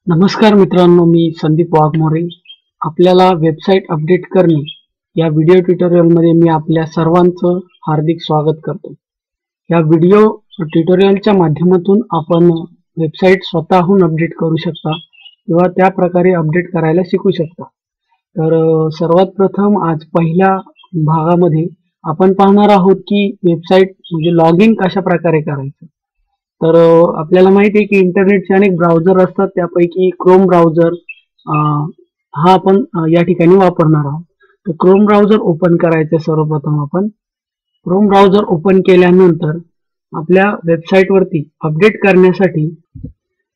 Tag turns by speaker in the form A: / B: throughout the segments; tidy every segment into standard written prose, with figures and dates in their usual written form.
A: नमस्कार मित्रांनो, मी संदीप वाघमोरे. आपल्याला वेबसाईट अपडेट करणे या व्हिडिओ ट्युटोरियलमध्ये मी आपल्या सर्वांचं हार्दिक स्वागत करतो. या व्हिडिओ ट्युटोरियलच्या माध्यमातून आपण वेबसाईट स्वतःहून अपडेट करू शकता किंवा त्या प्रकारे अपडेट करायला शिकू शकता. तर सर्वात प्रथम आज पहिल्या भागामध्ये आपण पाहणार आहोत की वेबसाईट म्हणजे लॉग इन कशा प्रकारे करायचं. तर आपल्याला माहिती आहे की इंटरनेटचे अनेक ब्राउझर असतात, त्यापैकी क्रोम ब्राउझर हा आपण या ठिकाणी वापरणार आहोत. तर क्रोम ब्राउझर ओपन करायचे. सर्वप्रथम आपण क्रोम ब्राउझर ओपन केल्यानंतर आपल्या वेबसाईटवरती अपडेट करण्यासाठी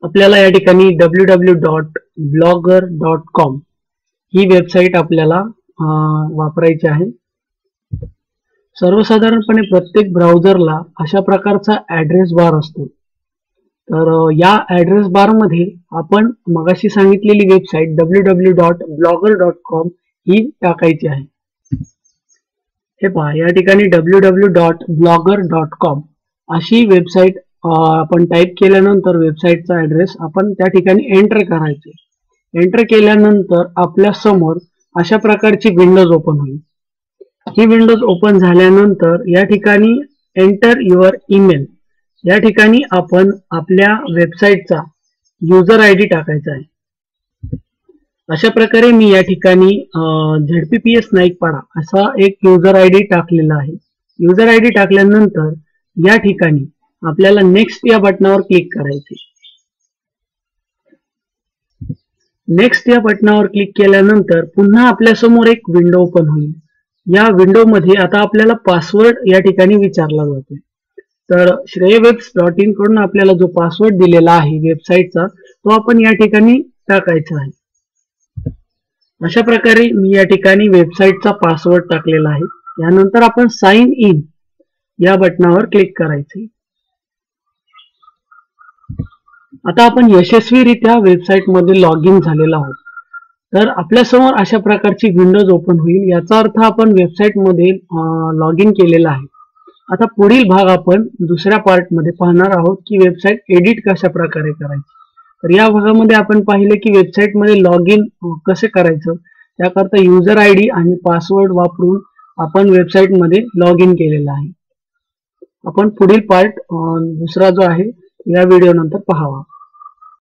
A: आपल्याला या ठिकाणी www.blogger.com ही वेबसाईट आपल्याला वापरायची आहे. सर्वसाधारणपणे प्रत्येक ब्राउझरला अशा प्रकारचा ऍड्रेस बार असतो. तर या ऍड्रेस बार मध्ये आपण मगाशी सांगितलेली वेबसाईट www.blogger.com ही टाकायची आहे. हे पहा, या ठिकाणी www.blogger.com अशी वेबसाईट आपण टाईप केल्यानंतर वेबसाईटचा ऍड्रेस आपण त्या ठिकाणी एंटर करायचे. एंटर केल्यानंतर आपल्या समोर अशा प्रकारची विंडोज ओपन होईल. ही विंडोज ओपन झाल्यानंतर या ठिकाणी एंटर युअर ईमेल या ठिकाणी आपण आपल्या वेबसाईटचा युजर आय डी टाकायचा आहे. अशा प्रकारे मी या ठिकाणी ZPPS नाईकपाडा असा एक युजर आय डी टाकलेला आहे. युजर आय डी टाकल्यानंतर या ठिकाणी आपल्याला नेक्स्ट या बटनावर क्लिक करायचे. नेक्स्ट या बटनावर क्लिक केल्यानंतर पुन्हा आपल्या समोर एक विंडो ओपन होईल. या विंडो मध्ये आता आपल्याला पासवर्ड या ठिकाणी विचारला जातो. तर श्रेयवेब्स.in कडून आपल्याला जो पासवर्ड दिलेला आहे वेबसाईटचा तो आपण या ठिकाणी टाकायचा आहे. अशा प्रकारे मी या ठिकाणी वेबसाईटचा पासवर्ड टाकलेला आहे. यानंतर आपण साइन इन या बटनावर क्लिक करायचे. आता आपण यशस्वीरित्या वेबसाईट मध्ये लॉग इन झालेलो आहोत. तर आपल्या समोर अशा प्रकारची विंडोज ओपन होईल. याचा अर्थ आपण वेबसाईट मध्ये लॉग इन केलेला आहे. आता पुढील भाग आपण दुसऱ्या पार्ट मध्ये पाहणार आहोत की वेबसाईट एडिट कशा प्रकारे करायची. तर या भागामध्ये आपण पाहिले की वेबसाईट मध्ये लॉग इन कसे करायचं, त्याकरता युजर आय डी आणि पासवर्ड वापरून आपण वेबसाईट मध्ये लॉग इन केलेला आहे. आपण पुढील पार्ट दुसरा जो आहे या व्हिडिओ नंतर पाहावा.